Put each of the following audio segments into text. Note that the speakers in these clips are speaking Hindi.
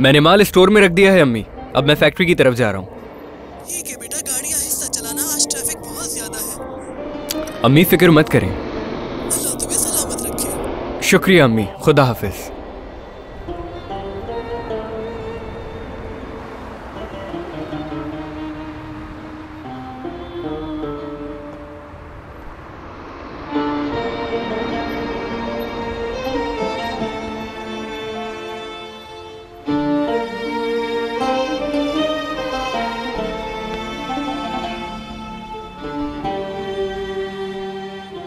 मैंने माल स्टोर में रख दिया है अम्मी। अब मैं फैक्ट्री की तरफ जा रहा हूँ। ठीक है बेटा, गाड़ी आहिस्ता चलाना, आज ट्रैफिक बहुत ज्यादा है। अम्मी फिक्र मत करें। अल्लाह तुम्हें सलामत रखे। शुक्रिया अम्मी, खुदा हाफिज।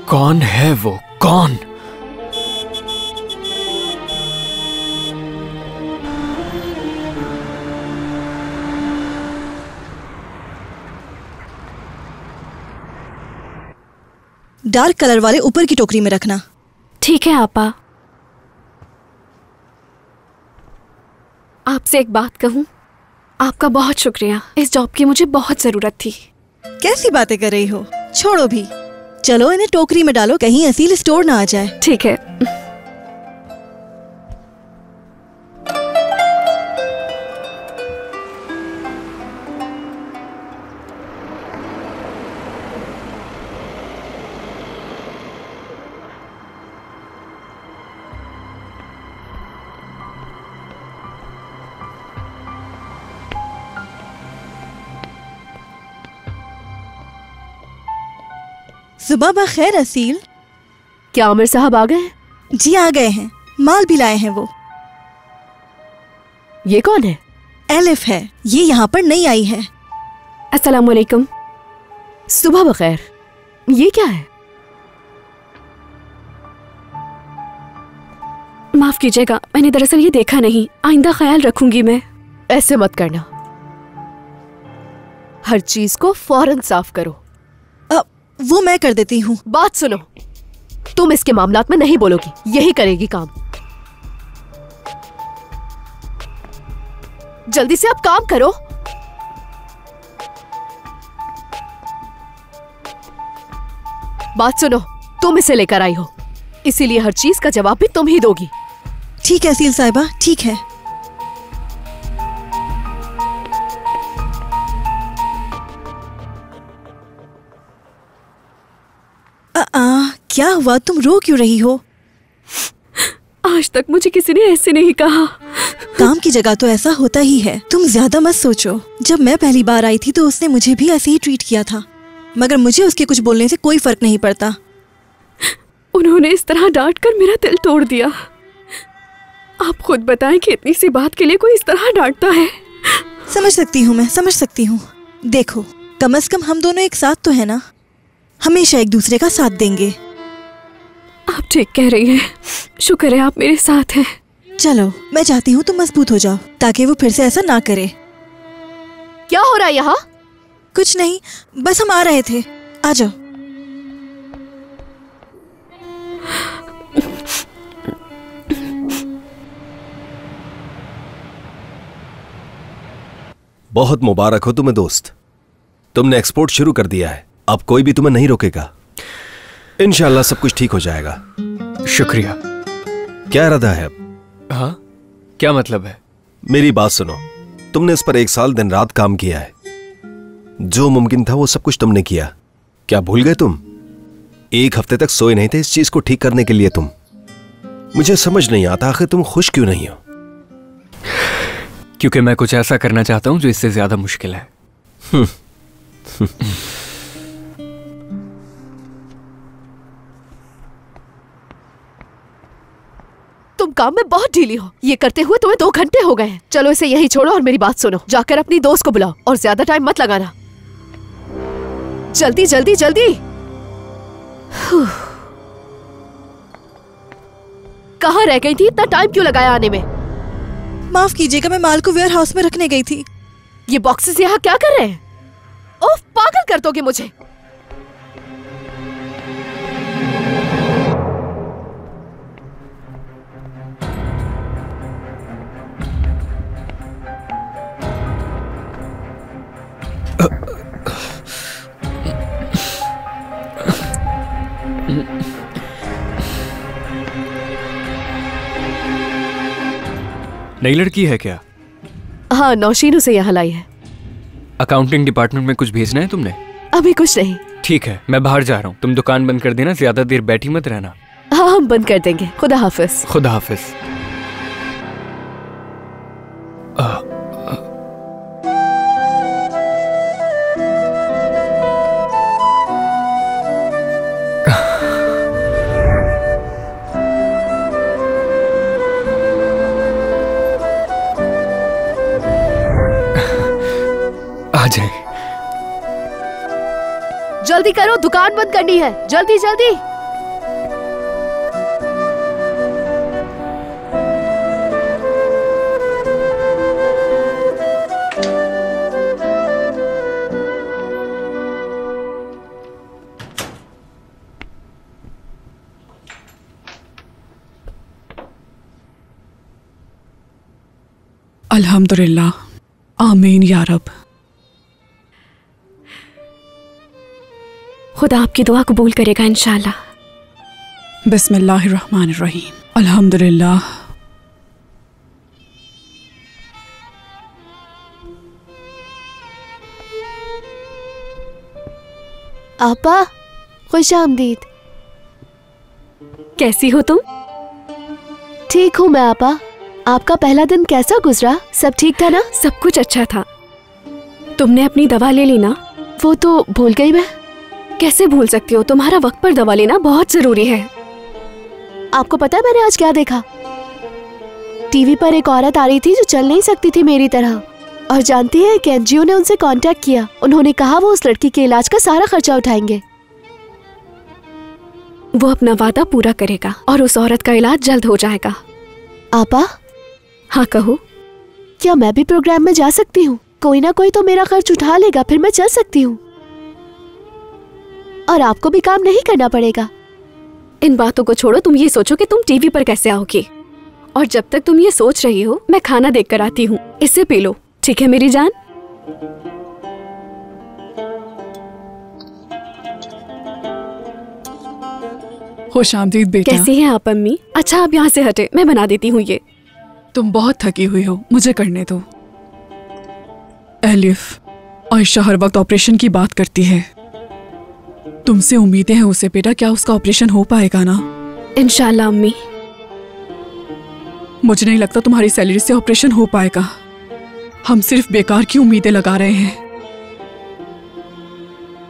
कौन है वो? कौन? डार्क कलर वाले ऊपर की टोकरी में रखना। ठीक है आपा। आपसे एक बात कहूं? आपका बहुत शुक्रिया, इस जॉब की मुझे बहुत जरूरत थी। कैसी बातें कर रही हो? छोड़ो भी। चलो इन्हें टोकरी में डालो, कहीं असील स्टोर ना आ जाए। ठीक है। सुबह बखैर असील। क्या आमिर साहब आ गए? जी आ गए हैं, माल भी लाए हैं वो। ये कौन है? एलिफ है, ये यहाँ पर नई आई है। अस्सलाम वालेकुम। सुबह बखैर। ये क्या है? माफ कीजिएगा, मैंने दरअसल ये देखा नहीं, आइंदा ख्याल रखूंगी मैं। ऐसे मत करना, हर चीज को फौरन साफ करो। वो मैं कर देती हूँ। बात सुनो, तुम इसके मामलात में नहीं बोलोगी, यही करेगी काम। जल्दी से आप काम करो। बात सुनो, तुम इसे लेकर आई हो, इसीलिए हर चीज का जवाब भी तुम ही दोगी। ठीक है असील साहिबा, ठीक है। क्या हुआ? तुम रो क्यों रही हो? आज तक मुझे किसी ने ऐसे नहीं कहा। काम की जगह तो ऐसा होता ही है, तुम ज्यादा मत सोचो। जब मैं पहली बार आई थी तो उसने मुझे भी ऐसे ही ट्रीट किया था, मगर मुझे उसके कुछ बोलने से कोई फर्क नहीं पड़ता। उन्होंने इस तरह डांट कर मेरा दिल तोड़ दिया। आप खुद बताएं कि इतनी सी बात के लिए कोई इस तरह डांटता है। समझ सकती हूँ, मैं समझ सकती हूँ। देखो, कम से कम हम दोनों एक साथ तो है ना, हमेशा एक दूसरे का साथ देंगे। आप ठीक कह रही हैं, शुक्र है आप मेरे साथ हैं। चलो मैं चाहती हूँ तुम मजबूत हो जाओ, ताकि वो फिर से ऐसा ना करे। क्या हो रहा है यहाँ? कुछ नहीं, बस हम आ रहे थे, आ जाओ। बहुत मुबारक हो तुम्हें दोस्त, तुमने एक्सपोर्ट शुरू कर दिया है। अब कोई भी तुम्हें नहीं रोकेगा। इंशाल्लाह सब कुछ ठीक हो जाएगा। शुक्रिया। क्या इरादा है अब? हाँ, क्या मतलब है? मेरी बात सुनो, तुमने इस पर 1 साल दिन रात काम किया है, जो मुमकिन था वो सब कुछ तुमने किया। क्या भूल गए तुम? 1 हफ्ते तक सोए नहीं थे इस चीज को ठीक करने के लिए तुम। मुझे समझ नहीं आता आखिर तुम खुश क्यों नहीं हो? क्योंकि मैं कुछ ऐसा करना चाहता हूं जो इससे ज्यादा मुश्किल है। तुम काम में बहुत ढीली हो, ये करते हुए तुम्हें 2 घंटे हो गए हैं। चलो इसे यहीं छोड़ो और मेरी बात सुनो, जाकर अपनी दोस्त को बुलाओ और ज्यादा टाइम मत लगाना। जल्दी जल्दी जल्दी। कहाँ रह गई थी? इतना टाइम क्यों लगाया आने में? माफ कीजिएगा, मैं माल को वेयर हाउस में रखने गई थी। ये बॉक्सेस यहाँ क्या कर रहे हैं? ओह, पागल कर दोगे मुझे। नई लड़की है क्या? हाँ, नौशीन उसे यहाँ लाई है। अकाउंटिंग डिपार्टमेंट में कुछ भेजना है तुमने? अभी कुछ नहीं। ठीक है, मैं बाहर जा रहा हूँ, तुम दुकान बंद कर देना, ज्यादा देर बैठी मत रहना। हाँ, हम बंद कर देंगे। खुदा हाफिज। खुदा हाफिज। आ जाए। जल्दी करो, दुकान बंद करनी है। जल्दी जल्दी। अल्हम्दुलिल्लाह, आमीन या रब। खुदा आपकी दुआ कबूल करेगा इंशाल्लाह। बिस्मिल्लाहिर्रहमानिर्रहीम। अल्हम्दुलिल्लाह। आपा, खुश आमदीद। कैसी हो तुम? ठीक हूँ मैं आपा। आपका पहला दिन कैसा गुजरा? सब ठीक था ना? सब कुछ अच्छा था। तुमने अपनी दवा ले ली ना? वो तो भूल गई मैं। कैसे भूल सकती हो? तुम्हारा वक्त पर दवा लेना बहुत जरूरी है। आपको पता है मैंने आज क्या देखा? टीवी पर एक औरत आ रही थी जो चल नहीं सकती थी मेरी तरह, और जानती है कि एनजीओ ने उनसे कांटेक्ट किया। उन्होंने कहा वो उस लड़की के इलाज का सारा खर्चा उठाएंगे। वो अपना वादा पूरा करेगा और उस औरत का इलाज जल्द हो जाएगा। आपा? हाँ कहो। क्या मैं भी प्रोग्राम में जा सकती हूँ? कोई ना कोई तो मेरा खर्च उठा लेगा, फिर मैं चल सकती हूँ और आपको भी काम नहीं करना पड़ेगा। इन बातों को छोड़ो, तुम ये सोचो कि तुम टीवी पर कैसे आओगी। और जब तक तुम ये सोच रही हो, मैं खाना देख कर आती हूँ। इसे पी लो, ठीक है मेरी जान? खुश आमदीद बेटा। कैसी हैं आप अम्मी? अच्छा आप यहाँ से हटे, मैं बना देती हूँ ये। तुम बहुत थकी हुई हो, मुझे करने दो। एलिफ, आयशा हर वक्त ऑपरेशन की बात करती है। तुमसे उम्मीदें हैं उसे बेटा, क्या उसका ऑपरेशन हो पाएगा ना? इंशाल्लाह अम्मी। मुझे नहीं लगता तुम्हारी सैलरी से ऑपरेशन हो पाएगा। हम सिर्फ बेकार की उम्मीदें लगा रहे हैं।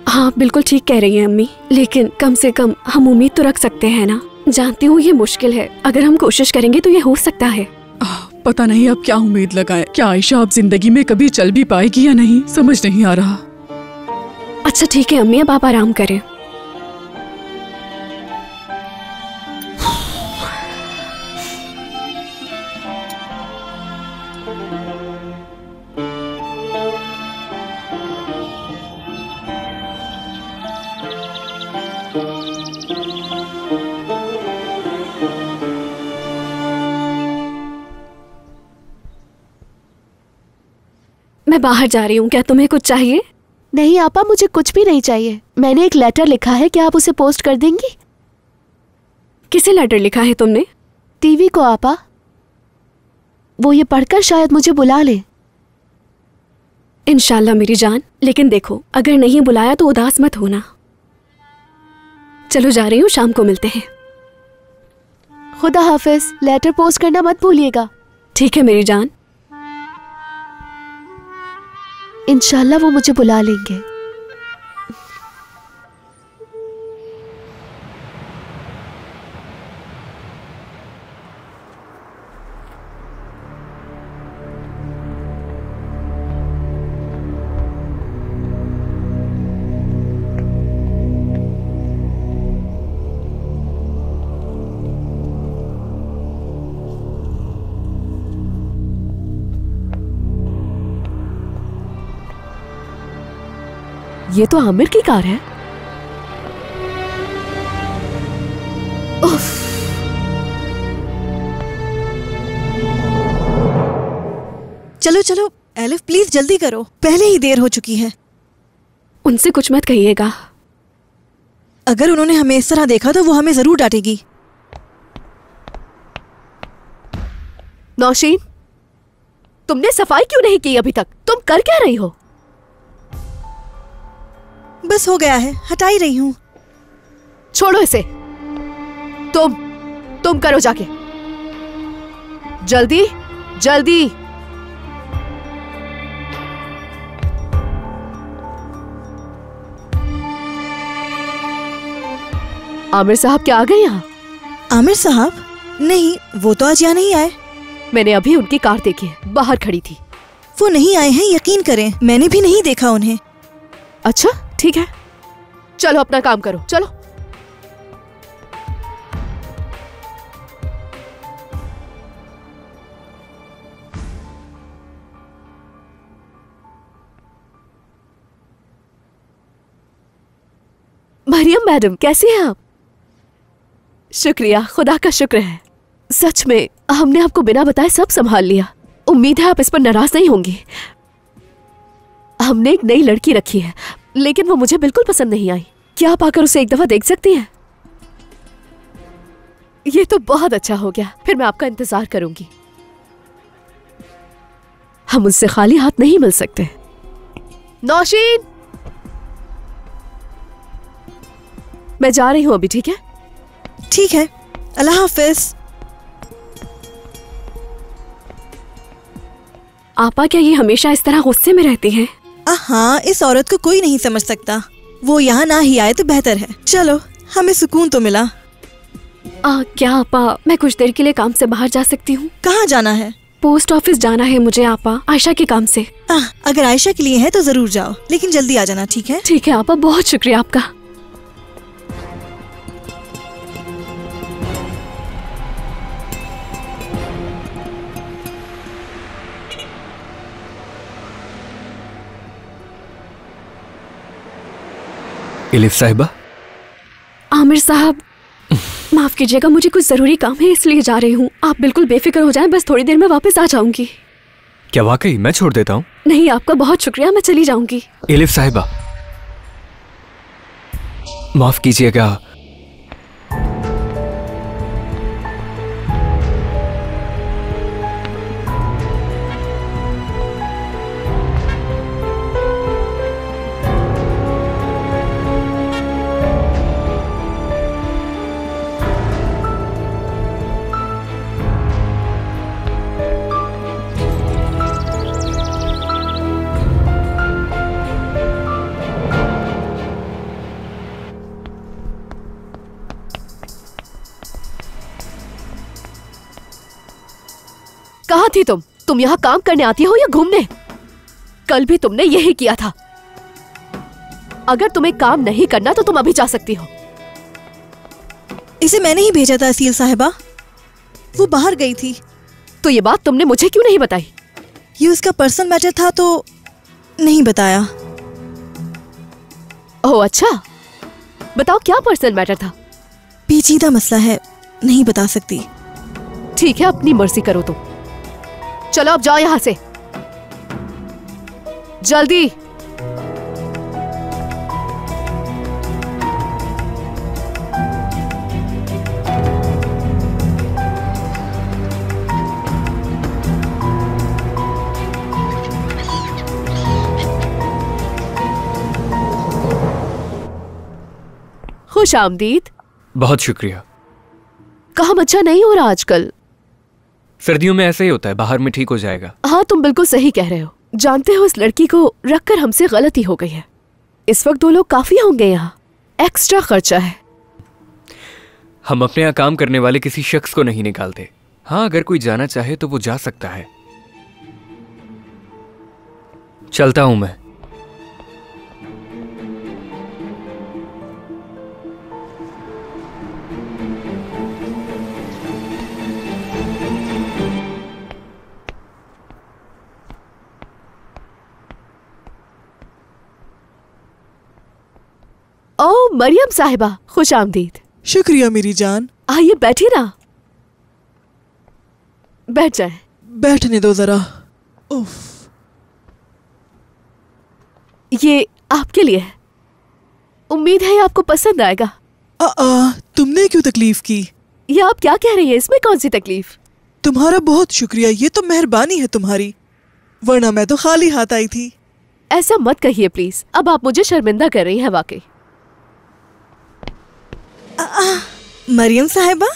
हाँ बिल्कुल ठीक कह रही हैं अम्मी, लेकिन कम से कम हम उम्मीद तो रख सकते हैं ना। जानती हूँ ये मुश्किल है, अगर हम कोशिश करेंगे तो ये हो सकता है। पता नहीं अब क्या उम्मीद लगाएं। क्या आयशा अब जिंदगी में कभी चल भी पाएगी या नहीं, समझ नहीं आ रहा। अच्छा ठीक है अम्मी, अब आप आराम करें। मैं बाहर जा रही हूँ, क्या तुम्हें कुछ चाहिए? नहीं आपा, मुझे कुछ भी नहीं चाहिए। मैंने एक लेटर लिखा है, क्या आप उसे पोस्ट कर देंगी? किसे लेटर लिखा है तुमने? टीवी को आपा, वो ये पढ़कर शायद मुझे बुला ले। इंशाल्लाह मेरी जान, लेकिन देखो अगर नहीं बुलाया तो उदास मत होना। चलो जा रही हूँ, शाम को मिलते हैं। खुदा हाफिज। लेटर पोस्ट करना मत भूलिएगा। ठीक है मेरी जान। इंशाल्लाह वो मुझे बुला लेंगे। ये तो आमिर की कार है। उफ। चलो चलो एलिफ, प्लीज जल्दी करो, पहले ही देर हो चुकी है। उनसे कुछ मत कहिएगा। अगर उन्होंने हमें इस तरह देखा तो वो हमें जरूर डांटेगी। नौशीन, तुमने सफाई क्यों नहीं की अभी तक? तुम कर क्या रही हो? बस हो गया है, हटा ही रही हूँ। छोड़ो इसे। तुम करो जाके, जल्दी जल्दी। आमिर साहब क्या आ गए यहाँ? आमिर साहब? नहीं, वो तो आज यहाँ नहीं आए। मैंने अभी उनकी कार देखी है, बाहर खड़ी थी। वो नहीं आए हैं, यकीन करें, मैंने भी नहीं देखा उन्हें। अच्छा ठीक है, चलो अपना काम करो, चलो। मरियम मैडम, कैसी हैं आप? शुक्रिया, खुदा का शुक्र है। सच में हमने आपको बिना बताए सब संभाल लिया। उम्मीद है आप इस पर नाराज नहीं होंगी। हमने एक नई लड़की रखी है, लेकिन वो मुझे बिल्कुल पसंद नहीं आई। क्या आप आकर उसे एक दफा देख सकती हैं? ये तो बहुत अच्छा हो गया, फिर मैं आपका इंतजार करूंगी। हम उससे खाली हाथ नहीं मिल सकते। नौशीन, मैं जा रही हूं अभी, ठीक है? ठीक है, अल्लाह हाफिज। आपा, क्या ये हमेशा इस तरह गुस्से में रहती हैं? हाँ, इस औरत को कोई नहीं समझ सकता। वो यहाँ ना ही आए तो बेहतर है। चलो, हमें सुकून तो मिला। क्या आपा, मैं कुछ देर के लिए काम से बाहर जा सकती हूँ? कहाँ जाना है? पोस्ट ऑफिस जाना है मुझे आपा, आयशा के काम से। अगर आयशा के लिए है तो जरूर जाओ, लेकिन जल्दी आ जाना, ठीक है? ठीक है आपा, बहुत शुक्रिया आपका। इलिफ साहिबा। आमिर साहब, माफ कीजिएगा, मुझे कुछ जरूरी काम है इसलिए जा रही हूँ। आप बिल्कुल बेफिक्र हो जाएं, बस थोड़ी देर में वापस आ जाऊंगी। क्या वाकई? मैं छोड़ देता हूँ। नहीं, आपका बहुत शुक्रिया, मैं चली जाऊंगी। इलिफ साहिबा, माफ कीजिएगा, कहाँ थी तुम? तुम यहाँ काम करने आती हो या घूमने? कल भी तुमने यही किया था। अगर तुम्हें काम नहीं करना तो तुम अभी जा सकती हो। इसे मैंने ही भेजा था असील साहिबा, वो बाहर गई थी। तो ये बात तुमने मुझे क्यों नहीं बताई? ये उसका पर्सनल मैटर था तो नहीं बताया। ओह अच्छा, बताओ क्या पर्सनल मैटर था? पेचीदा मसला है, नहीं बता सकती। ठीक है, अपनी मर्जी करो तुम। चलो अब जाओ यहां से, जल्दी। खुश आमदीद। बहुत शुक्रिया। काम अच्छा नहीं हो रहा आजकल। सर्दियों में ऐसा ही होता है, बाहर में ठीक हो जाएगा। हाँ, तुम बिल्कुल सही कह रहे हो। जानते हो, इस लड़की को रखकर हमसे गलती हो गई है। इस वक्त 2 लोग काफी होंगे यहाँ, एक्स्ट्रा खर्चा है। हम अपने यहाँ काम करने वाले किसी शख्स को नहीं निकालते। हाँ, अगर कोई जाना चाहे तो वो जा सकता है। चलता हूं मैं। ओ मरियम साहिबा, खुश आमदीद। शुक्रिया मेरी जान। आइए बैठिए ना, बैठ जाए। बैठने दो जरा। उफ। ये आपके लिए है, उम्मीद है ये आपको पसंद आएगा। तुमने क्यों तकलीफ की? ये आप क्या कह रही हैं? इसमें कौन सी तकलीफ? तुम्हारा बहुत शुक्रिया, ये तो मेहरबानी है तुम्हारी। वरना मैं तो खाली हाथ आई थी। ऐसा मत कहिए प्लीज, अब आप मुझे शर्मिंदा कर रही हैं वाकई। मरियम साहिबा,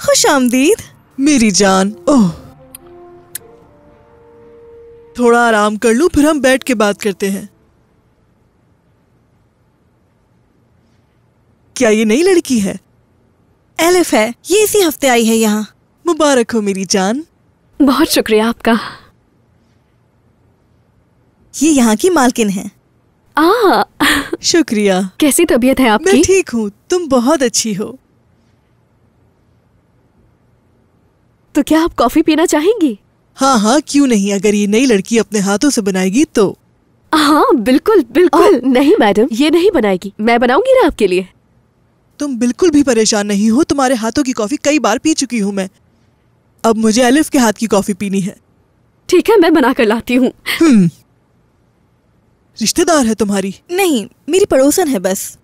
खुश आमदीद। मेरी जान, ओह थोड़ा आराम कर लूं, फिर हम बैठ के बात करते हैं। क्या ये नई लड़की है? एलिफ है, ये इसी हफ्ते आई है यहाँ। मुबारक हो मेरी जान। बहुत शुक्रिया आपका। ये यहाँ की मालकिन है। शुक्रिया। कैसी तबीयत है मैं आपकी? ठीक हूँ, तुम बहुत अच्छी हो। तो क्या आप कॉफी पीना चाहेंगी? हाँ हाँ, क्यों नहीं, अगर ये नई लड़की अपने हाथों से बनाएगी तो। हाँ बिल्कुल बिल्कुल। नहीं मैडम, ये नहीं बनाएगी, मैं बनाऊंगी ना आपके लिए। तुम बिल्कुल भी परेशान नहीं हो, तुम्हारे हाथों की कॉफी कई बार पी चुकी हूँ मैं। अब मुझे एलिफ के हाथ की कॉफी पीनी है। ठीक है, मैं बना कर लाती हूँ। रिश्तेदार है तुम्हारी? नहीं, मेरी पड़ोसन है बस।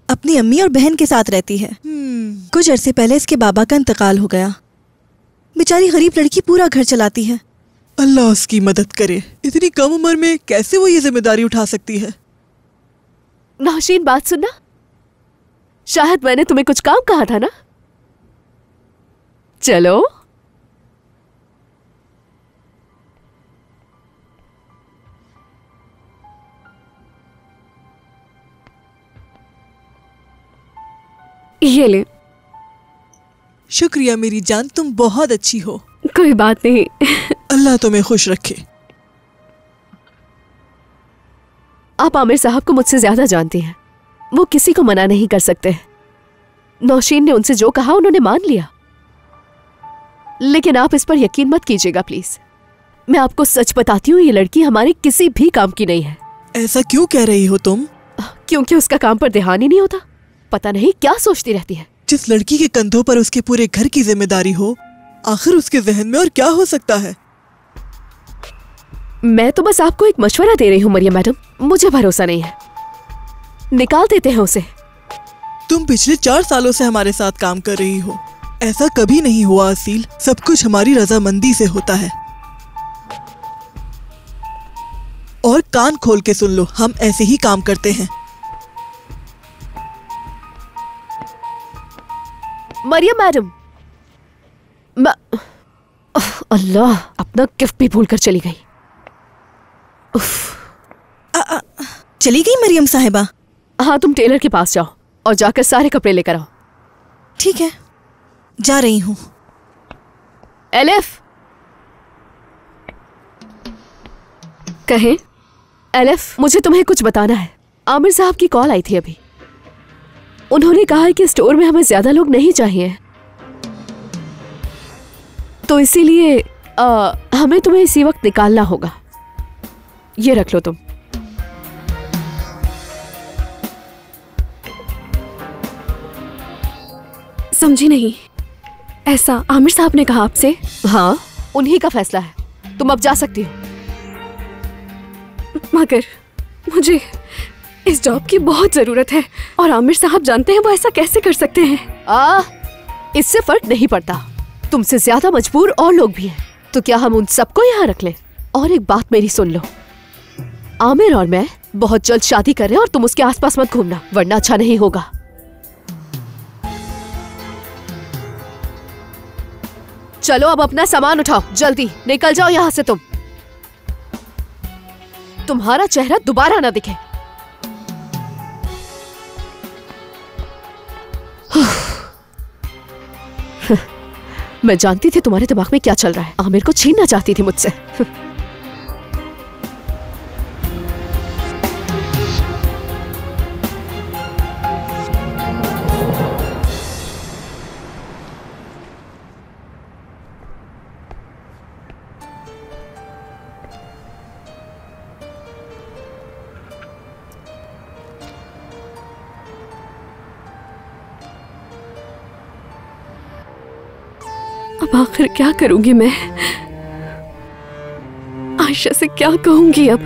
अपनी अम्मी और बहन के साथ रहती है। कुछ अरसे पहले इसके बाबा का इंतकाल हो गया। बेचारी गरीब लड़की पूरा घर चलाती है। अल्लाह उसकी मदद करे। इतनी कम उम्र में कैसे वो ये जिम्मेदारी उठा सकती है? नौशीन, बात सुनना, शायद मैंने तुम्हें कुछ काम कहा था ना। चलो। ये ले। शुक्रिया मेरी जान, तुम बहुत अच्छी हो। कोई बात नहीं। अल्लाह तुम्हें खुश रखे। आप आमिर साहब को मुझसे ज्यादा जानती हैं, वो किसी को मना नहीं कर सकते। नौशीन ने उनसे जो कहा उन्होंने मान लिया। लेकिन आप इस पर यकीन मत कीजिएगा प्लीज। मैं आपको सच बताती हूँ, ये लड़की हमारे किसी भी काम की नहीं है। ऐसा क्यों कह रही हो तुम? क्योंकि उसका काम पर ध्यान ही नहीं होता। पता नहीं क्या सोचती रहती है। जिस लड़की के कंधों पर उसके पूरे घर की जिम्मेदारी हो, आखिर उसके जहन में और क्या हो सकता है? मैं तो बस आपको एक मशवरा दे रही हूँ मरियम मैडम, मुझे भरोसा नहीं है। निकाल देते हैं उसे। तुम पिछले 4 सालों से हमारे साथ काम कर रही हो, ऐसा कभी नहीं हुआ असील। सब कुछ हमारी रजामंदी से होता है। और कान खोल के सुन लो, हम ऐसे ही काम करते हैं। मरियम मैडम, अल्लाह, अपना गिफ्ट भी भूल कर चली गई। चली गई मरियम साहिबा? हाँ, तुम टेलर के पास जाओ और जाकर सारे कपड़े लेकर आओ। ठीक है, जा रही हूँ। एलिफ, कहें? एलिफ, मुझे तुम्हें कुछ बताना है। आमिर साहब की कॉल आई थी अभी। उन्होंने कहा है कि स्टोर में हमें ज्यादा लोग नहीं चाहिए, तो इसीलिए हमें तुम्हें इसी वक्त निकालना होगा। ये रख लो तुम। समझी नहीं। ऐसा आमिर साहब ने कहा आपसे? हाँ, उन्हीं का फैसला है। तुम अब जा सकती हो। मगर मुझे इस जॉब की बहुत जरूरत है और आमिर साहब जानते हैं वो ऐसा कैसे कर सकते हैं। इससे फर्क नहीं पड़ता। तुमसे ज्यादा मजबूर और लोग भी हैं, तो क्या हम उन सबको यहाँ रख लें? और एक बात मेरी सुन लो, आमिर और मैं बहुत जल्द शादी कर रहे हैं और तुम उसके आसपास मत घूमना, वरना अच्छा नहीं होगा। चलो अब अपना सामान उठाओ, जल्दी निकल जाओ यहाँ से। तुम्हारा चेहरा दोबारा ना दिखे। मैं जानती थी तुम्हारे दिमाग में क्या चल रहा है। आमिर को छीनना चाहती थी मुझसे। अब आखिर क्या करूंगी मैं? आयशा से क्या कहूंगी अब?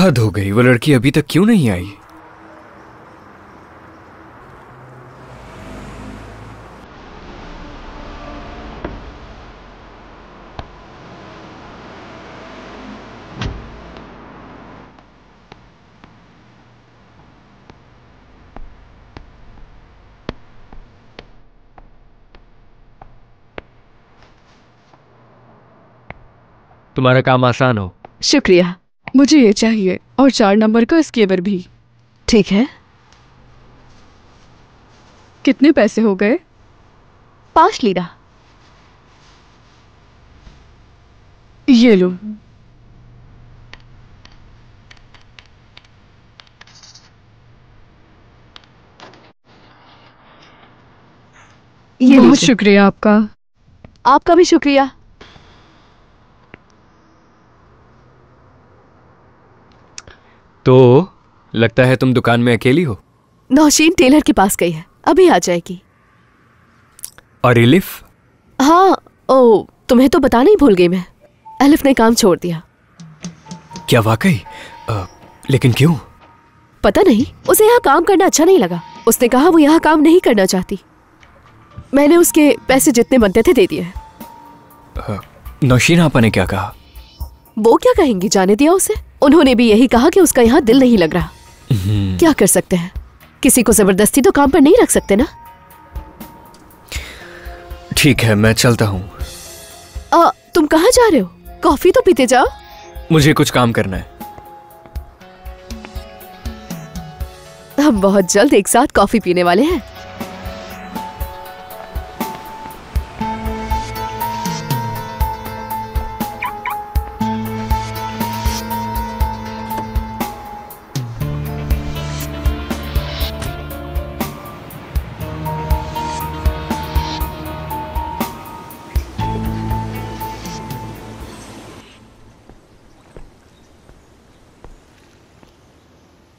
हद हो गई, वो लड़की अभी तक क्यों नहीं आई? तुम्हारा काम आसान हो। शुक्रिया। मुझे ये चाहिए और 4 नंबर का स्केवर भी। ठीक है। कितने पैसे हो गए? 5 लीरा। ये लो। ये बहुत लीजिए। शुक्रिया आपका। आपका भी शुक्रिया। तो लगता है तुम दुकान में अकेली हो। नौशीन टेलर के पास गई है, अभी आ जाएगी। और एलिफ? हाँ, ओ तुम्हें तो बताना ही भूल गई मैं। एलिफ ने काम छोड़ दिया। क्या वाकई? लेकिन क्यों? पता नहीं, उसे यहाँ काम करना अच्छा नहीं लगा। उसने कहा वो यहाँ काम नहीं करना चाहती। मैंने उसके पैसे जितने बनते थे दे दिए। नौशीन आपा ने क्या कहा? वो क्या कहेंगी, जाने दिया उसे। उन्होंने भी यही कहा कि उसका यहाँ दिल नहीं लग रहा। क्या कर सकते हैं, किसी को जबरदस्ती तो काम पर नहीं रख सकते ना। ठीक है, मैं चलता हूँ। तुम कहाँ जा रहे हो? कॉफी तो पीते जाओ। मुझे कुछ काम करना है। हम बहुत जल्द एक साथ कॉफी पीने वाले हैं।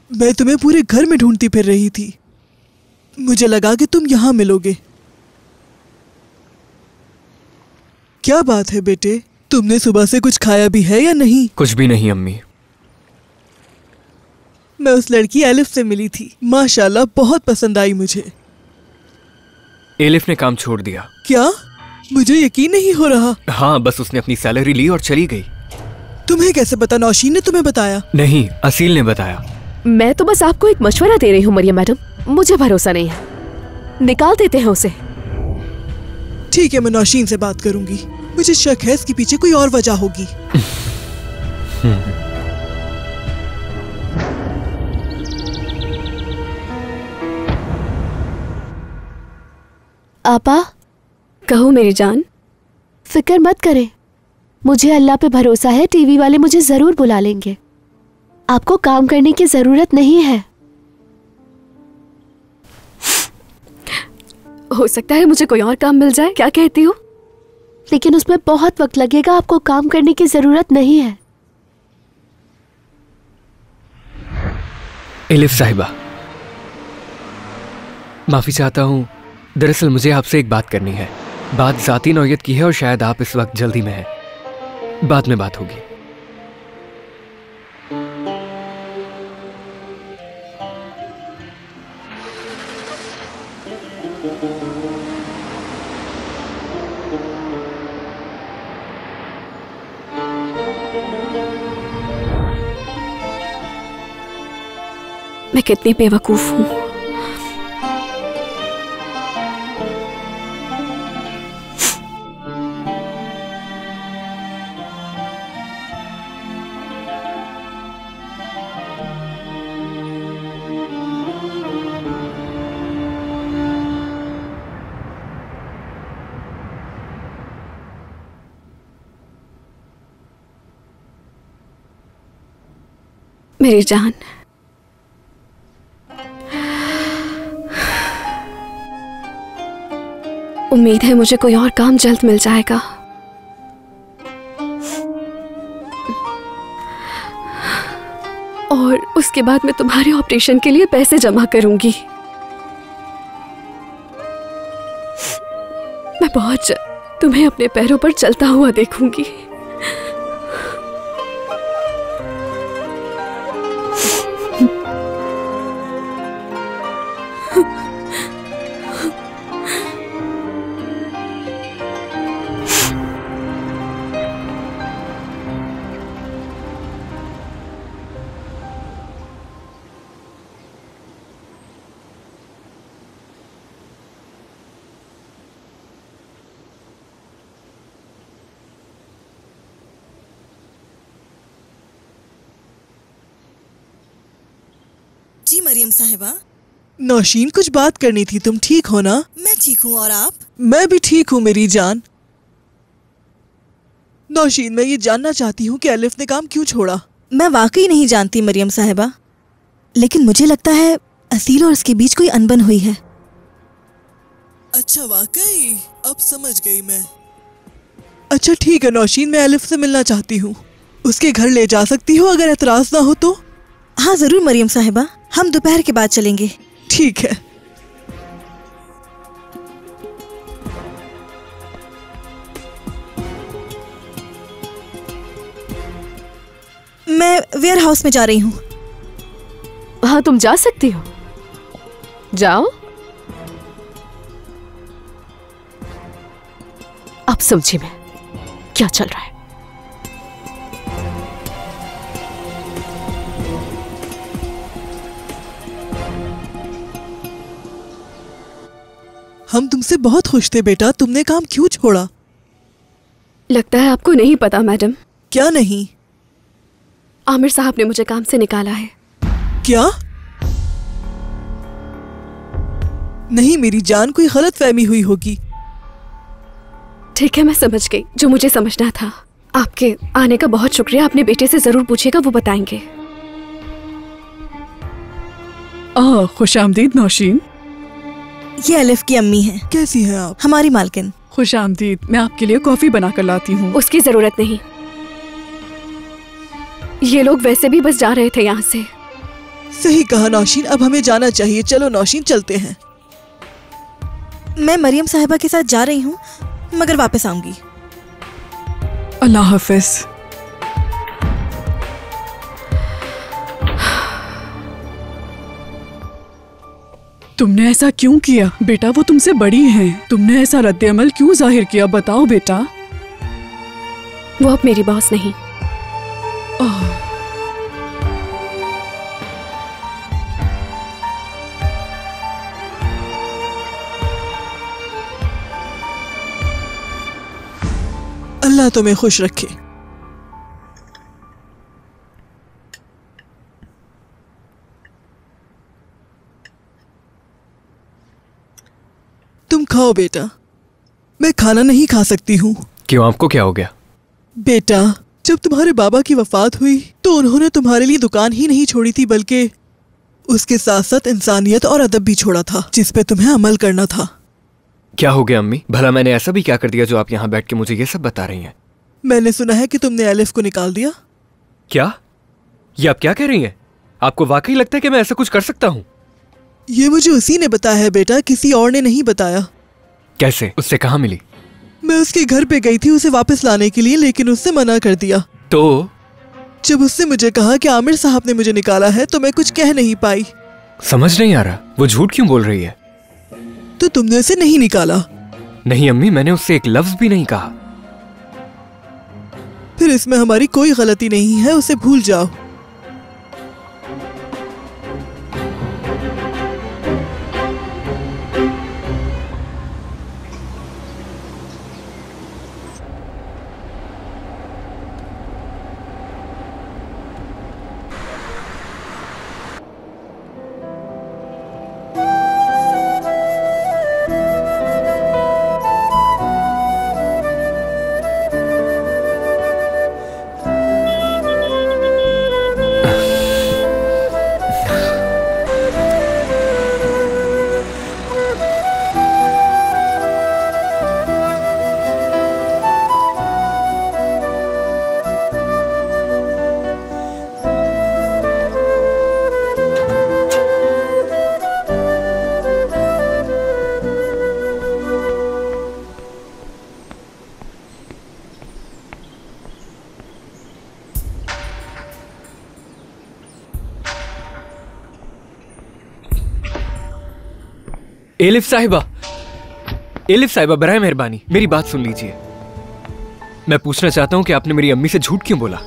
मैं तुम्हें पूरे घर में ढूंढती फिर रही थी। मुझे लगा कि तुम यहाँ मिलोगे। क्या बात है बेटे, तुमने सुबह से कुछ खाया भी है या नहीं? कुछ भी नहीं अम्मी। मैं उस लड़की एलिफ से मिली थी, माशाल्लाह बहुत पसंद आई मुझे। एलिफ ने काम छोड़ दिया। क्या? मुझे यकीन नहीं हो रहा। हाँ, बस उसने अपनी सैलरी ली और चली गई। तुम्हें कैसे पता? नौशीन ने तुम्हें बताया? नहीं, असील ने बताया। मैं तो बस आपको एक मशवरा दे रही हूँ मरियम मैडम, मुझे भरोसा नहीं है। निकाल देते हैं उसे। ठीक है, मैं नौशीन से बात करूंगी। मुझे शक है इसके पीछे कोई और वजह होगी। आपा, कहो मेरी जान। फिक्र मत करें, मुझे अल्लाह पे भरोसा है, टीवी वाले मुझे जरूर बुला लेंगे। आपको काम करने की जरूरत नहीं है। हो सकता है मुझे कोई और काम मिल जाए, क्या कहती हो? लेकिन उसमें बहुत वक्त लगेगा, आपको काम करने की जरूरत नहीं है। एलिफ साहिबा, माफी चाहता हूँ। दरअसल मुझे आपसे एक बात करनी है। बात जाती नौयत की है और शायद आप इस वक्त जल्दी में हैं। बाद में बात होगी। मैं कितनी बेवकूफ हूँ। मेरी जान, उम्मीद है मुझे कोई और काम जल्द मिल जाएगा। और उसके बाद मैं तुम्हारे ऑपरेशन के लिए पैसे जमा करूंगी। मैं बहुत जल्द तुम्हें अपने पैरों पर चलता हुआ देखूंगी। जी मरियम साहिबा। नौशीन, कुछ बात करनी थी। तुम ठीक हो ना? मैं ठीक हूँ, और आप? मैं भी ठीक हूँ मेरी जान। नौशीन, मैं ये जानना चाहती हूँ कि एलिफ ने काम क्यों छोड़ा। मैं वाकई नहीं जानती मरियम साहिबा, लेकिन मुझे लगता है असील और उसके बीच कोई अनबन हुई है। अच्छा, वाकई? अब समझ गई मैं। अच्छा ठीक है नौशीन, मैं एलिफ से मिलना चाहती हूँ। उसके घर ले जा सकती हो अगर एतराज ना हो तो? हाँ जरूर मरियम साहिबा, हम दोपहर के बाद चलेंगे। ठीक है। मैं वेयर हाउस में जा रही हूँ। हाँ तुम जा सकती हो, जाओ। अब समझी मैं क्या चल रहा है। हम तुमसे बहुत खुश थे बेटा, तुमने काम क्यों छोड़ा? लगता है आपको नहीं पता मैडम। क्या नहीं? आमिर साहब ने मुझे काम से निकाला है। क्या? नहीं मेरी जान, कोई गलतफहमी हुई होगी। ठीक है, मैं समझ गई जो मुझे समझना था। आपके आने का बहुत शुक्रिया। अपने बेटे से जरूर पूछिएगा, वो बताएंगे। खुश आमदीद नौशीन। ये एलिफ की अम्मी हैं। कैसी हैं आप? हमारी मालकिन। खुश आमदीद। मैं आपके लिए कॉफी बना कर लाती हूँ। उसकी जरूरत नहीं, ये लोग वैसे भी बस जा रहे थे यहाँ से। सही कहा नौशीन, अब हमें जाना चाहिए। चलो नौशीन, चलते हैं। मैं मरियम साहिबा के साथ जा रही हूँ, मगर वापस आऊंगी। अल्लाह हाफिज। तुमने ऐसा क्यों किया बेटा? वो तुमसे बड़ी हैं। तुमने ऐसा रद्द-ए-अमल क्यों जाहिर किया? बताओ बेटा। वो अब मेरी बॉस नहीं। अल्लाह तुम्हें खुश रखे। तुम खाओ बेटा, मैं खाना नहीं खा सकती हूँ। क्यों, आपको क्या हो गया? बेटा, जब तुम्हारे बाबा की वफात हुई तो उन्होंने तुम्हारे लिए दुकान ही नहीं छोड़ी थी, बल्कि उसके साथ साथ इंसानियत और अदब भी छोड़ा था, जिस पे तुम्हें अमल करना था। क्या हो गया अम्मी? भला मैंने ऐसा भी क्या कर दिया जो आप यहाँ बैठ के मुझे ये सब बता रही हैं? मैंने सुना है कि तुमने एलिफ को निकाल दिया। क्या? ये आप क्या कह रही हैं? आपको वाकई लगता है कि मैं ऐसा कुछ कर सकता हूँ? ये मुझे उसी ने बताया है बेटा, किसी और ने नहीं बताया। कैसे? उससे कहाँ मिली? मैं उसके घर पे गई थी उसे वापस लाने के लिए, लेकिन उससे मना कर दिया। तो जब उससे मुझे कहा कि आमिर साहब ने मुझे निकाला है तो मैं कुछ कह नहीं पाई। समझ नहीं आ रहा, वो झूठ क्यों बोल रही है? तो तुमने उसे नहीं निकाला? नहीं अम्मी, मैंने उससे एक लफ्ज भी नहीं कहा। फिर इसमें हमारी कोई गलती नहीं है, उसे भूल जाओ। एलिफ साहिबा, एलिफ साहिबा, बराए मेहरबानी मेरी बात सुन लीजिए। मैं पूछना चाहता हूँ कि आपने मेरी अम्मी से झूठ क्यों बोला?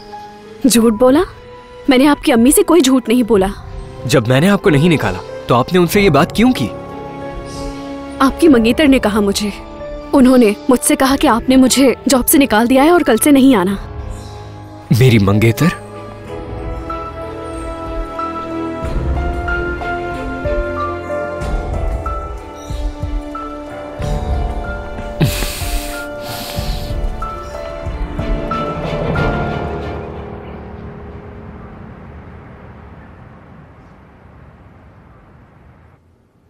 झूठ बोला? मैंने आपकी अम्मी से कोई झूठ नहीं बोला। जब मैंने आपको नहीं निकाला तो आपने उनसे ये बात क्यों की? आपकी मंगेतर ने कहा मुझे। उन्होंने मुझसे कहा कि आपने मुझे जॉब से निकाल दिया है और कल से नहीं आना। मेरी मंगेतर?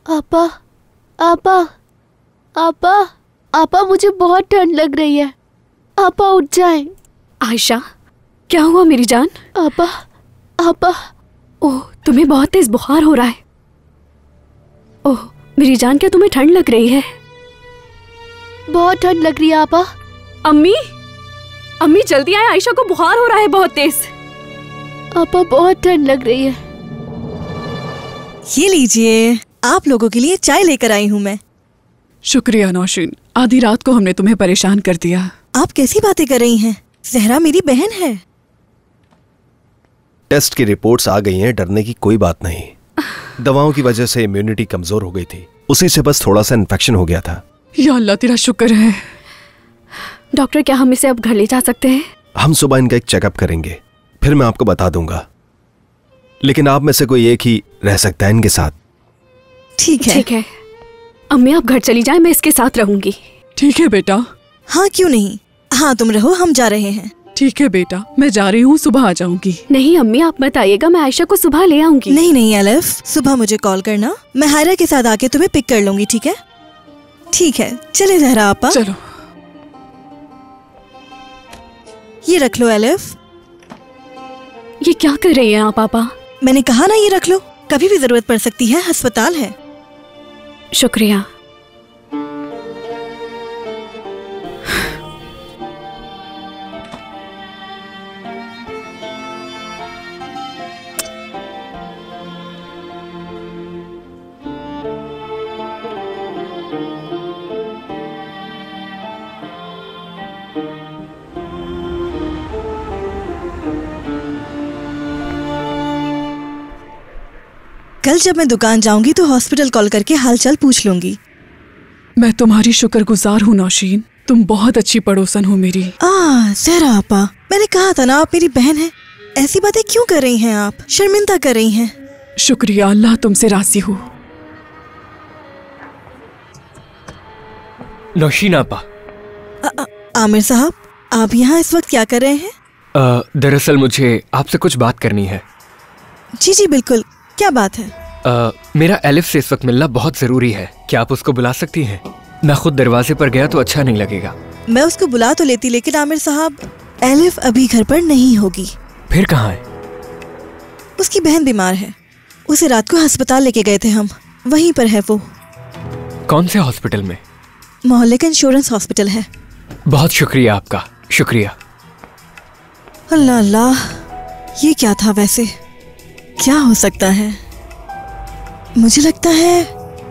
आपा, आपा, आपा, आपा, मुझे बहुत ठंड लग रही है। आपा उठ जाएं। आयशा, क्या हुआ मेरी जान? आपा, आपा। ओह, तुम्हें बहुत तेज बुखार हो रहा है। ओह मेरी जान, क्या तुम्हें ठंड लग रही है? बहुत ठंड लग रही है आपा। अम्मी, अम्मी जल्दी आए, आयशा को बुखार हो रहा है बहुत तेज। आपा बहुत ठंड लग रही है। ये लीजिए, आप लोगों के लिए चाय लेकर आई हूँ मैं। शुक्रिया नौशीन, आधी रात को हमने तुम्हें परेशान कर दिया। आप कैसी बातें कर रही हैं? जहरा मेरी बहन है। टेस्ट की रिपोर्ट्स आ गई हैं, डरने की कोई बात नहीं। दवाओं की वजह से इम्यूनिटी कमजोर हो गई थी, उसी से बस थोड़ा सा इन्फेक्शन हो गया था। या अल्लाह तेरा शुक्र है। डॉक्टर, क्या हम इसे अब घर ले जा सकते हैं? हम सुबह इनका एक चेकअप करेंगे, फिर मैं आपको बता दूंगा। लेकिन आप में से कोई एक ही रह सकता है इनके साथ। ठीक है। ठीक है अम्मी, आप घर चली जाएं, मैं इसके साथ रहूंगी। ठीक है बेटा। हाँ क्यों नहीं, हाँ तुम रहो, हम जा रहे हैं। ठीक है बेटा, मैं जा रही हूँ, सुबह आ जाऊंगी। नहीं अम्मी, आप मत आइएगा, मैं आयशा को सुबह ले आऊंगी। नहीं नहीं एलिफ, सुबह मुझे कॉल करना, मैं हायरा के साथ आके तुम्हें पिक कर लूंगी। ठीक है? ठीक है, चले जहरा आपा। चलो। ये रख लो एलिफ। ये क्या कर रही हैं आप पापा? मैंने कहा ना ये रख लो, कभी भी जरूरत पड़ सकती है, अस्पताल है। शुक्रिया। कल जब मैं दुकान जाऊंगी तो हॉस्पिटल कॉल करके हालचाल पूछ लूंगी। मैं तुम्हारी शुक्रगुजार हूँ नौशीन, तुम बहुत अच्छी पड़ोसन हो मेरी। जहरा आपा, मैंने कहा था ना आप मेरी बहन है। ऐसी बातें क्यों कर रही हैं आप? शर्मिंदा कर रही हैं। शुक्रिया, अल्लाह तुमसे राजी हो। नौशीन आपा। आमिर साहब, आप यहाँ इस वक्त क्या कर रहे हैं? दरअसल मुझे आपसे कुछ बात करनी है। जी जी बिल्कुल, क्या बात है? मेरा एलिफ से इस वक्त मिलना बहुत जरूरी है, क्या आप उसको बुला सकती हैं? मैं खुद दरवाजे पर गया तो अच्छा नहीं लगेगा। मैं उसको बुला तो लेती, लेकिन आमिर साहब, एलिफ अभी घर पर नहीं होगी। फिर कहाँ है? उसकी बहन बीमार है, उसे रात को अस्पताल लेके गए थे हम, वहीं पर है वो। कौन से हॉस्पिटल में? मोहल्ले का इंश्योरेंस हॉस्पिटल है। बहुत शुक्रिया आपका, शुक्रिया। अल्लाह अल्लाह, ये क्या था वैसे? क्या हो सकता है? मुझे लगता है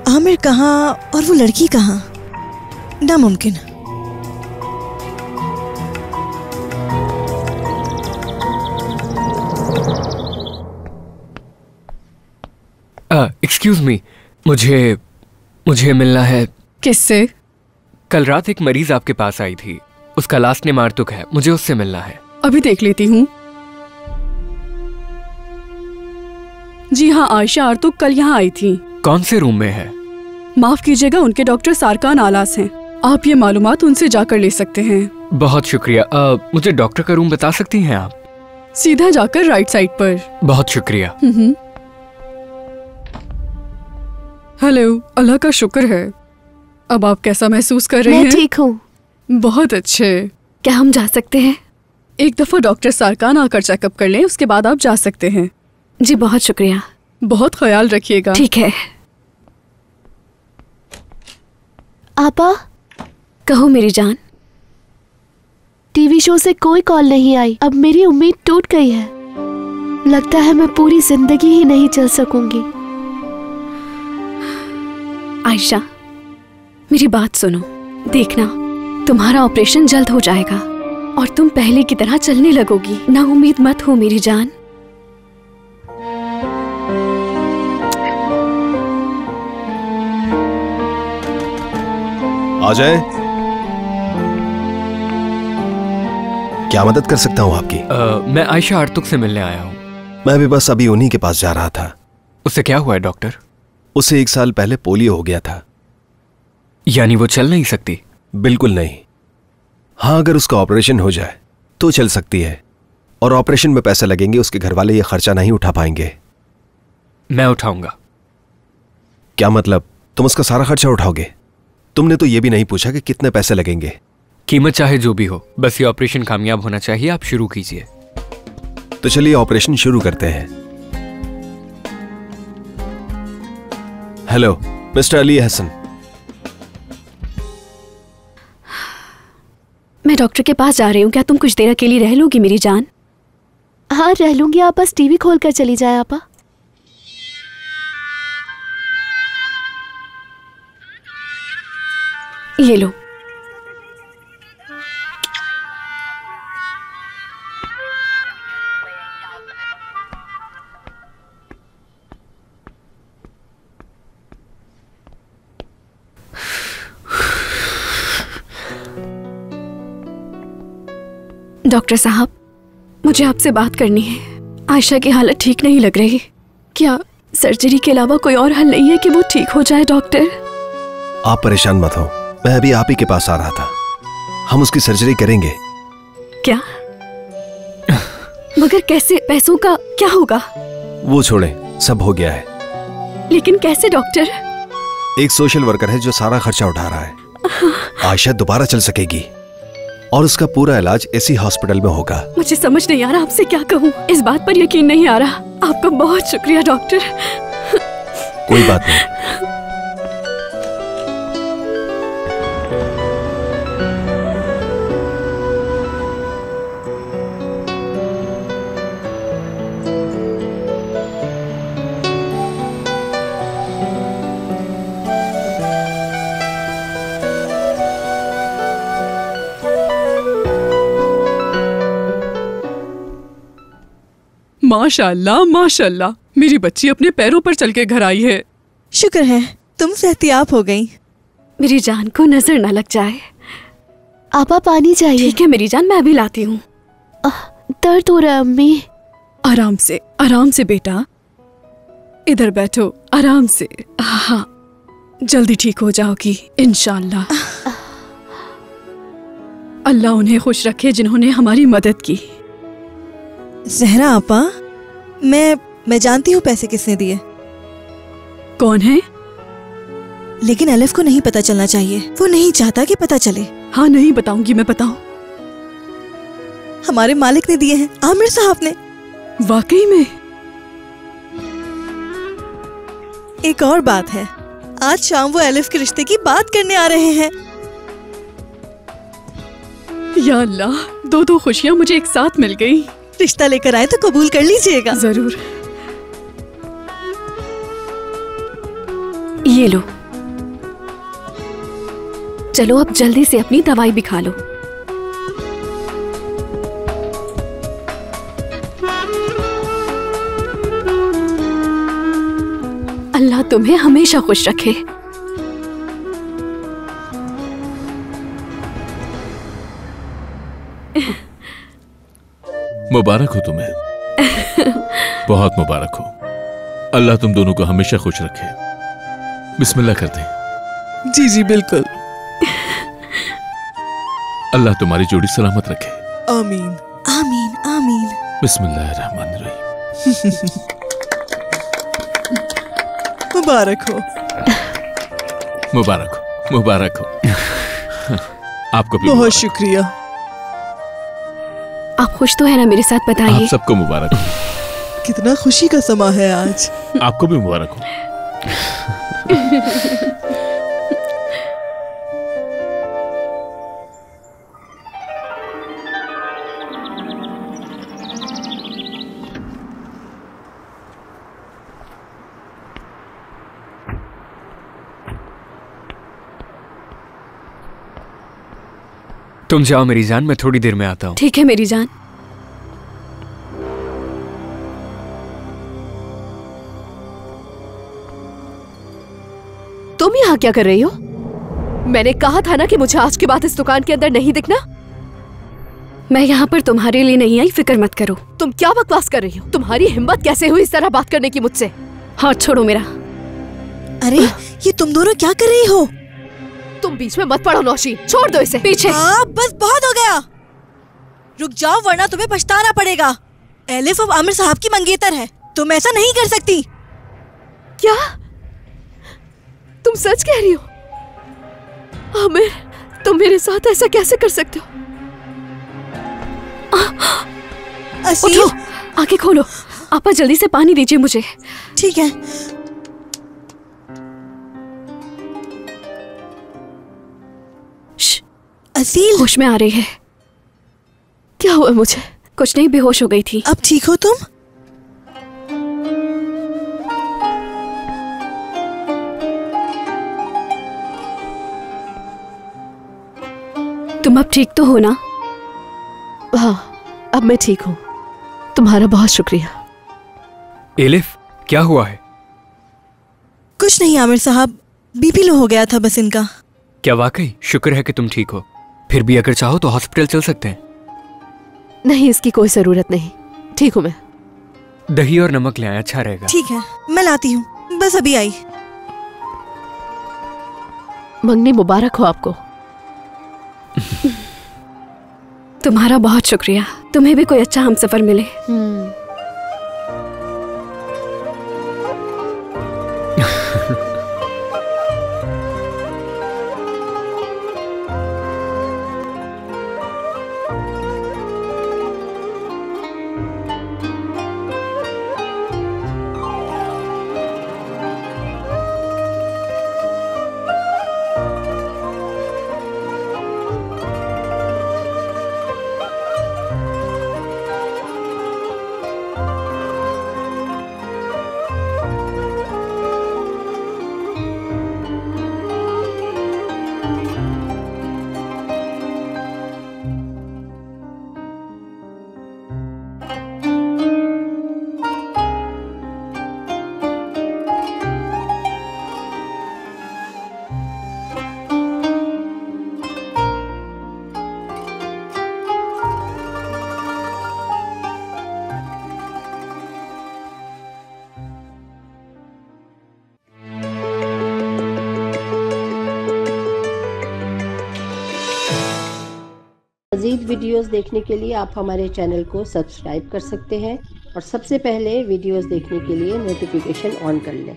आमिर कहाँ और वो लड़की कहाँ? नामुमकिन। एक्सक्यूज मी, मुझे मिलना है। किससे? कल रात एक मरीज आपके पास आई थी, उसका लास्ट नेम आर्तुक है, मुझे उससे मिलना है। अभी देख लेती हूँ। जी हाँ, आयशा आर्तुक कल यहाँ आई थी। कौन से रूम में है? माफ कीजिएगा, उनके डॉक्टर सारकान आलास हैं। आप ये मालूमात उनसे जाकर ले सकते हैं। बहुत शुक्रिया। मुझे डॉक्टर का रूम बता सकती हैं आप? सीधा जाकर राइट साइड पर। बहुत शुक्रिया। हेलो, अल्लाह का शुक्र है। अब आप कैसा महसूस कर रहे हैं? मैं ठीक हूँ। बहुत अच्छे। क्या हम जा सकते हैं? एक दफा डॉक्टर सारकान आकर चेकअप कर लें, उसके बाद आप जा सकते हैं। जी बहुत शुक्रिया। बहुत ख्याल रखिएगा। ठीक है। आपा, कहो मेरी जान। टीवी शो से कोई कॉल नहीं आई, अब मेरी उम्मीद टूट गई है। लगता है मैं पूरी जिंदगी ही नहीं चल सकूंगी। आयशा, मेरी बात सुनो। देखना, तुम्हारा ऑपरेशन जल्द हो जाएगा और तुम पहले की तरह चलने लगोगी। ना उम्मीद मत हो मेरी जान। आ जाए। क्या मदद कर सकता हूँ आपकी? मैं आयशा आर्तुक से मिलने आया हूँ। मैं भी बस अभी उन्हीं के पास जा रहा था। उससे क्या हुआ है डॉक्टर? उसे 1 साल पहले पोलियो हो गया था। यानी वो चल नहीं सकती? बिल्कुल नहीं। हाँ, अगर उसका ऑपरेशन हो जाए तो चल सकती है, और ऑपरेशन में पैसे लगेंगे, उसके घर वाले ये खर्चा नहीं उठा पाएंगे। मैं उठाऊंगा। क्या मतलब? तुम उसका सारा खर्चा उठाओगे? तुमने तो ये भी नहीं पूछा कि कितने पैसे लगेंगे। कीमत चाहे जो भी हो, बस ये ऑपरेशन कामयाब होना चाहिए। आप शुरू कीजिए। तो चलिए ऑपरेशन शुरू करते हैं। Hello mister Ali Hassan. मैं डॉक्टर के पास जा रही हूँ। क्या तुम कुछ देर अकेली रह लोगी मेरी जान? हाँ रह लूंगी। आप बस टीवी खोल कर चली जाए आपा। ये लो। डॉक्टर साहब, मुझे आपसे बात करनी है। आयशा की हालत ठीक नहीं लग रही। क्या सर्जरी के अलावा कोई और हल नहीं है कि वो ठीक हो जाए डॉक्टर? आप परेशान मत हो, मैं अभी आप ही के पास आ रहा था। हम उसकी सर्जरी करेंगे। क्या? मगर कैसे? पैसों का क्या होगा? वो छोड़ें, सब हो गया है। लेकिन कैसे डॉक्टर? एक सोशल वर्कर है जो सारा खर्चा उठा रहा है। आयशा दोबारा चल सकेगी और उसका पूरा इलाज इसी हॉस्पिटल में होगा। मुझे समझ नहीं आ रहा आपसे क्या कहूँ। इस बात पर यकीन नहीं आ रहा। आपका बहुत शुक्रिया डॉक्टर। कोई बात नहीं। माशाल्लाह माशाल्लाह, मेरी बच्ची अपने पैरों पर चल के घर आई है। शुक्र है तुम सेहतियाब हो गई। मेरी जान को नजर न लग जाए। आपा पानी चाहिए? ठीक है मेरी जान, मैं अभी लाती हूँ। दर्द हो रहा है अम्मी। आराम से बेटा, इधर बैठो आराम से। हाँ, जल्दी ठीक हो जाओगी इंशाल्लाह। अल्लाह उन्हें खुश रखे जिन्होंने हमारी मदद की। जहरा आपा, मैं जानती हूँ पैसे किसने दिए। कौन है? लेकिन अलिफ को नहीं पता चलना चाहिए। वो नहीं चाहता कि पता चले। हाँ नहीं बताऊंगी, मैं बताऊं। हमारे मालिक ने दिए हैं, आमिर साहब ने। वाकई में? एक और बात है, आज शाम वो अलिफ के रिश्ते की बात करने आ रहे हैं। या अल्लाह, दो खुशियां मुझे एक साथ मिल गई। रिश्ता लेकर आए तो कबूल कर लीजिएगा। जरूर। ये लो। चलो अब जल्दी से अपनी दवाई भी खा लो। अल्लाह तुम्हें हमेशा खुश रखे। मुबारक हो तुम्हें। बहुत मुबारक हो। अल्लाह तुम दोनों को हमेशा खुश रखे। बिस्मिल्लाह करते हैं। जी जी बिल्कुल। अल्लाह तुम्हारी जोड़ी सलामत रखे। आमीन आमीन आमीन। बिस्मिल्लाहिर्रहमानिर्रहीम। मुबारक हो। मुबारक हो, मुबारक हो। आपको भी बहुत शुक्रिया। आप खुश तो है ना मेरे साथ? आप बताइए। सबको मुबारक हो। कितना खुशी का समा है आज। आपको भी मुबारक हो। तुम जाओ मेरी जान, मैं थोड़ी देर में आता हूँ। ठीक है मेरी जान। तुम यहाँ क्या कर रही हो? मैंने कहा था ना कि मुझे आज के बाद इस दुकान के अंदर नहीं दिखना। मैं यहाँ पर तुम्हारे लिए नहीं आई, फिक्र मत करो। तुम क्या बकवास कर रही हो? तुम्हारी हिम्मत कैसे हुई इस तरह बात करने की मुझसे? हाथ छोड़ो मेरा। अरे ये तुम दोनों क्या कर रही हो? तुम बीच में मत पड़ो नौशीन, छोड़ दो इसे। पीछे। बस बहुत हो गया। रुक जाओ वरना तुम्हें पछताना पड़ेगा। एलिफ अब आमिर साहब की मंगेतर है, तुम ऐसा नहीं कर सकती। क्या तुम सच कह रही हो? आमिर, तुम मेरे साथ ऐसा कैसे कर सकते हो? असील, उठो, आंखें खोलो। आपा जल्दी से पानी दीजिए मुझे। ठीक है। असील, होश में आ रही है। क्या हुआ मुझे? कुछ नहीं, बेहोश हो गई थी। अब ठीक हो तुम? तुम अब ठीक तो हो ना? हाँ, अब मैं ठीक हूँ। तुम्हारा बहुत शुक्रिया। एलिफ, क्या हुआ है? कुछ नहीं आमिर साहब, बीपी लो हो गया था बस इनका। क्या वाकई? शुक्र है कि तुम ठीक हो। फिर भी अगर चाहो तो हॉस्पिटल चल सकते हैं। नहीं, इसकी कोई जरूरत नहीं, ठीक हूँ मैं। दही और नमक ले आए, अच्छा रहेगा। ठीक है, मैं लाती हूँ, बस अभी आई। मंगनी मुबारक हो आपको। तुम्हारा बहुत शुक्रिया। तुम्हें भी कोई अच्छा हमसफर मिले। मज़ीद वीडियोस देखने के लिए आप हमारे चैनल को सब्सक्राइब कर सकते हैं और सबसे पहले वीडियोस देखने के लिए नोटिफिकेशन ऑन कर लें।